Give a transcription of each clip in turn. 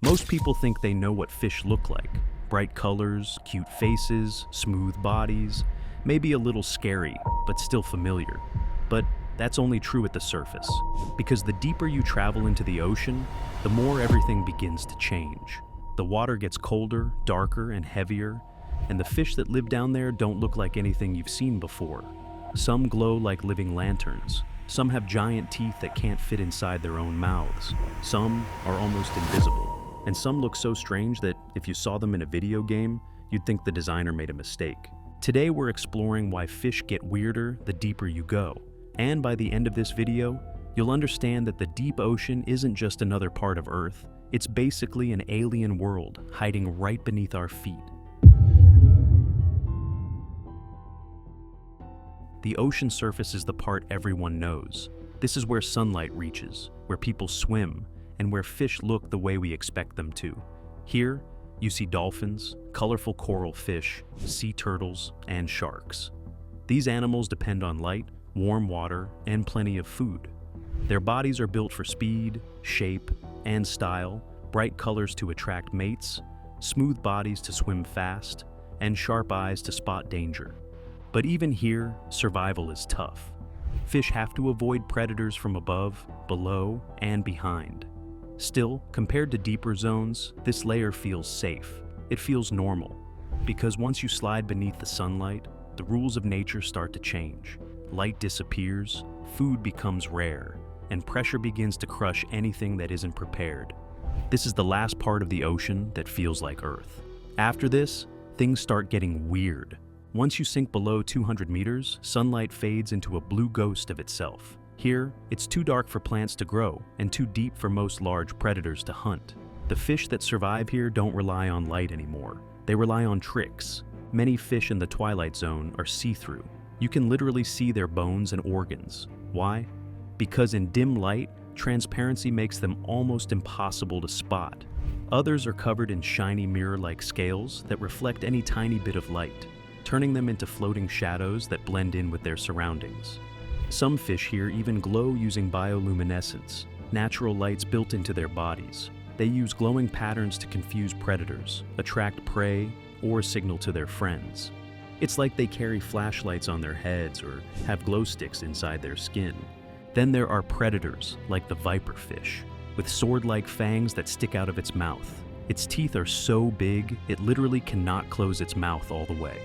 Most people think they know what fish look like. Bright colors, cute faces, smooth bodies, maybe a little scary, but still familiar. But that's only true at the surface, because the deeper you travel into the ocean, the more everything begins to change. The water gets colder, darker, and heavier, and the fish that live down there don't look like anything you've seen before. Some glow like living lanterns. Some have giant teeth that can't fit inside their own mouths. Some are almost invisible. And some look so strange that if you saw them in a video game, you'd think the designer made a mistake. Today we're exploring why fish get weirder the deeper you go. And by the end of this video, you'll understand that the deep ocean isn't just another part of Earth. It's basically an alien world hiding right beneath our feet. The ocean surface is the part everyone knows. This is where sunlight reaches, where people swim, and where fish look the way we expect them to. Here, you see dolphins, colorful coral fish, sea turtles, and sharks. These animals depend on light, warm water, and plenty of food. Their bodies are built for speed, shape, and style, bright colors to attract mates, smooth bodies to swim fast, and sharp eyes to spot danger. But even here, survival is tough. Fish have to avoid predators from above, below, and behind. Still, compared to deeper zones, this layer feels safe. It feels normal. Because once you slide beneath the sunlight, the rules of nature start to change. Light disappears, food becomes rare, and pressure begins to crush anything that isn't prepared. This is the last part of the ocean that feels like Earth. After this, things start getting weird. Once you sink below 200 meters, sunlight fades into a blue ghost of itself. Here, it's too dark for plants to grow and too deep for most large predators to hunt. The fish that survive here don't rely on light anymore. They rely on tricks. Many fish in the twilight zone are see-through. You can literally see their bones and organs. Why? Because in dim light, transparency makes them almost impossible to spot. Others are covered in shiny mirror-like scales that reflect any tiny bit of light, turning them into floating shadows that blend in with their surroundings. Some fish here even glow using bioluminescence, natural lights built into their bodies. They use glowing patterns to confuse predators, attract prey, or signal to their friends. It's like they carry flashlights on their heads or have glow sticks inside their skin. Then there are predators, like the viper fish, with sword-like fangs that stick out of its mouth. Its teeth are so big, it literally cannot close its mouth all the way.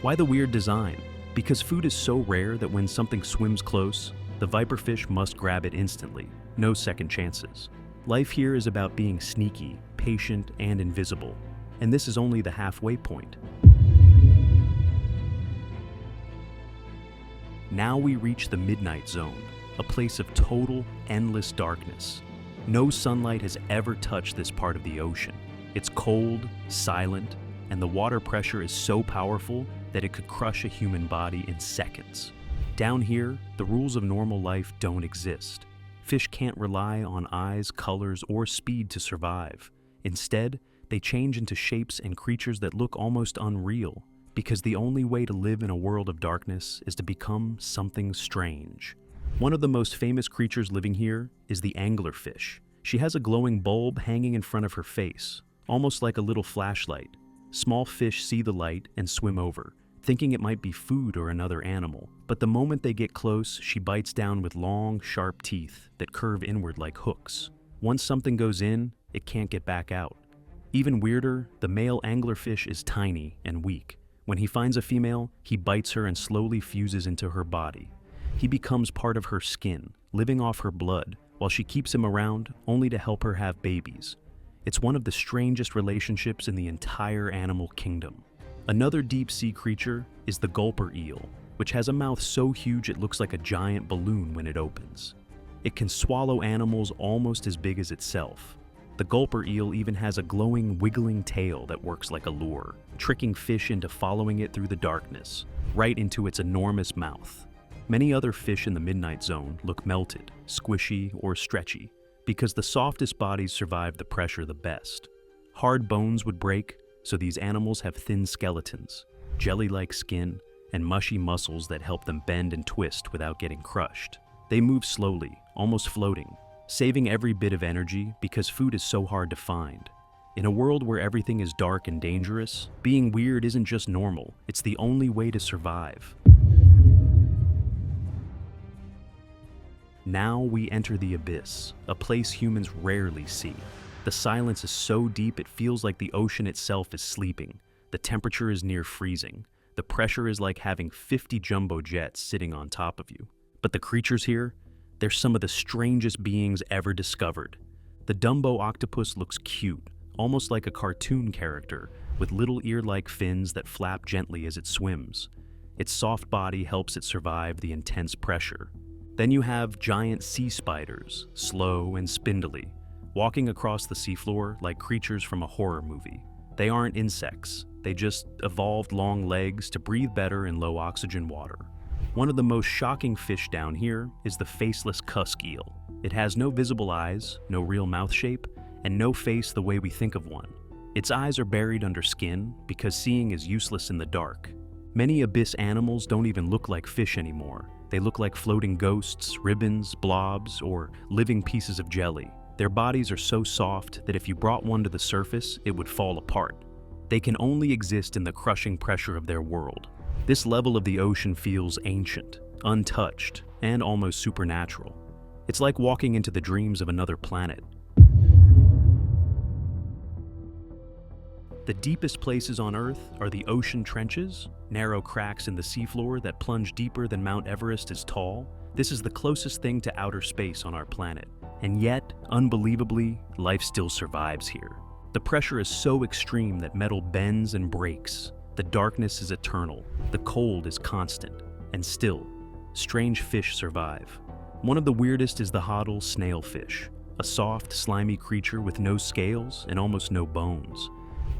Why the weird design? Because food is so rare that when something swims close, the viperfish must grab it instantly. No second chances. Life here is about being sneaky, patient, and invisible. And this is only the halfway point. Now we reach the midnight zone, a place of total, endless darkness. No sunlight has ever touched this part of the ocean. It's cold, silent, and the water pressure is so powerful that it could crush a human body in seconds. Down here, the rules of normal life don't exist. Fish can't rely on eyes, colors, or speed to survive. Instead, they change into shapes and creatures that look almost unreal, because the only way to live in a world of darkness is to become something strange. One of the most famous creatures living here is the anglerfish. She has a glowing bulb hanging in front of her face, almost like a little flashlight. Small fish see the light and swim over, thinking it might be food or another animal. But the moment they get close, she bites down with long, sharp teeth that curve inward like hooks. Once something goes in, it can't get back out. Even weirder, the male anglerfish is tiny and weak. When he finds a female, he bites her and slowly fuses into her body. He becomes part of her skin, living off her blood, while she keeps him around only to help her have babies. It's one of the strangest relationships in the entire animal kingdom. Another deep-sea creature is the gulper eel, which has a mouth so huge it looks like a giant balloon when it opens. It can swallow animals almost as big as itself. The gulper eel even has a glowing, wiggling tail that works like a lure, tricking fish into following it through the darkness, right into its enormous mouth. Many other fish in the midnight zone look melted, squishy, or stretchy, because the softest bodies survive the pressure the best. Hard bones would break, so these animals have thin skeletons, jelly-like skin, and mushy muscles that help them bend and twist without getting crushed. They move slowly, almost floating, saving every bit of energy because food is so hard to find. In a world where everything is dark and dangerous, being weird isn't just normal, it's the only way to survive. Now we enter the abyss, a place humans rarely see. The silence is so deep it feels like the ocean itself is sleeping. The temperature is near freezing. The pressure is like having 50 jumbo jets sitting on top of you. But the creatures here, they're some of the strangest beings ever discovered. The Dumbo octopus looks cute, almost like a cartoon character, with little ear-like fins that flap gently as it swims. Its soft body helps it survive the intense pressure. Then you have giant sea spiders, slow and spindly, walking across the seafloor like creatures from a horror movie. They aren't insects, they just evolved long legs to breathe better in low oxygen water. One of the most shocking fish down here is the faceless cusk eel. It has no visible eyes, no real mouth shape, and no face the way we think of one. Its eyes are buried under skin because seeing is useless in the dark. Many abyss animals don't even look like fish anymore. They look like floating ghosts, ribbons, blobs, or living pieces of jelly. Their bodies are so soft that if you brought one to the surface, it would fall apart. They can only exist in the crushing pressure of their world. This level of the ocean feels ancient, untouched, and almost supernatural. It's like walking into the dreams of another planet. The deepest places on Earth are the ocean trenches, narrow cracks in the seafloor that plunge deeper than Mount Everest is tall. This is the closest thing to outer space on our planet. And yet, unbelievably, life still survives here. The pressure is so extreme that metal bends and breaks. The darkness is eternal. The cold is constant. And still, strange fish survive. One of the weirdest is the Hodel snailfish, a soft, slimy creature with no scales and almost no bones.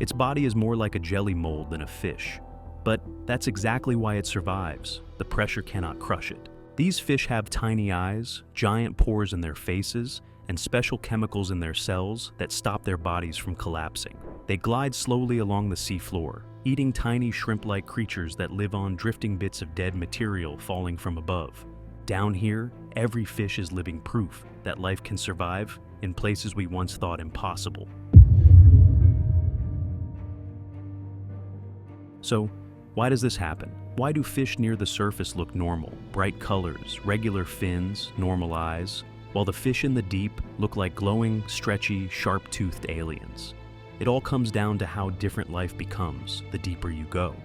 Its body is more like a jelly mold than a fish. But that's exactly why it survives. The pressure cannot crush it. These fish have tiny eyes, giant pores in their faces, and special chemicals in their cells that stop their bodies from collapsing. They glide slowly along the seafloor, eating tiny shrimp-like creatures that live on drifting bits of dead material falling from above. Down here, every fish is living proof that life can survive in places we once thought impossible. So, why does this happen? Why do fish near the surface look normal? Bright colors, regular fins, normal eyes, while the fish in the deep look like glowing, stretchy, sharp-toothed aliens. It all comes down to how different life becomes the deeper you go.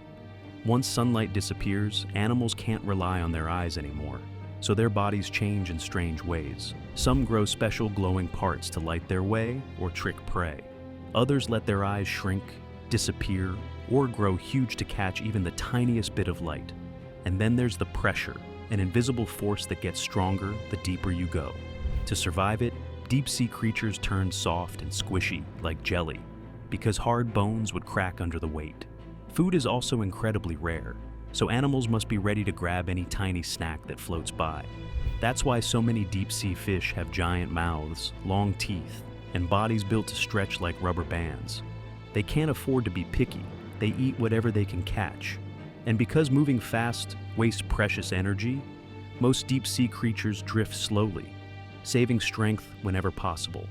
Once sunlight disappears, animals can't rely on their eyes anymore, so their bodies change in strange ways. Some grow special glowing parts to light their way or trick prey. Others let their eyes shrink, disappear, or grow huge to catch even the tiniest bit of light. And then there's the pressure, an invisible force that gets stronger the deeper you go. To survive it, deep-sea creatures turn soft and squishy, like jelly, because hard bones would crack under the weight. Food is also incredibly rare, so animals must be ready to grab any tiny snack that floats by. That's why so many deep-sea fish have giant mouths, long teeth, and bodies built to stretch like rubber bands. They can't afford to be picky. They eat whatever they can catch. And because moving fast wastes precious energy, most deep-sea creatures drift slowly, saving strength whenever possible.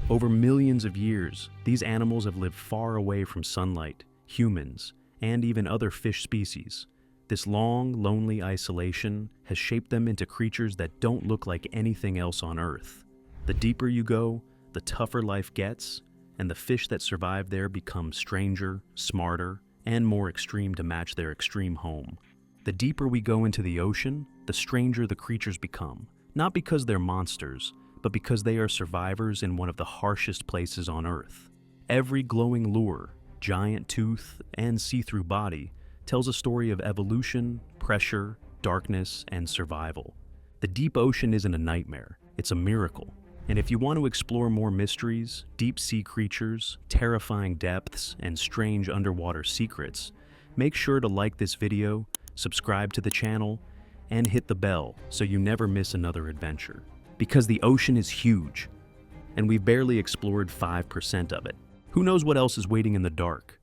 Over millions of years, these animals have lived far away from sunlight, humans, and even other fish species. This long, lonely isolation has shaped them into creatures that don't look like anything else on Earth. The deeper you go, the tougher life gets, and the fish that survive there become stranger, smarter, and more extreme to match their extreme home. The deeper we go into the ocean, the stranger the creatures become, not because they're monsters, but because they are survivors in one of the harshest places on Earth. Every glowing lure, giant tooth, and see-through body tells a story of evolution, pressure, darkness, and survival. The deep ocean isn't a nightmare, it's a miracle. And if you want to explore more mysteries, deep-sea creatures, terrifying depths, and strange underwater secrets, make sure to like this video, subscribe to the channel, and hit the bell so you never miss another adventure. Because the ocean is huge, and we've barely explored 5% of it. Who knows what else is waiting in the dark?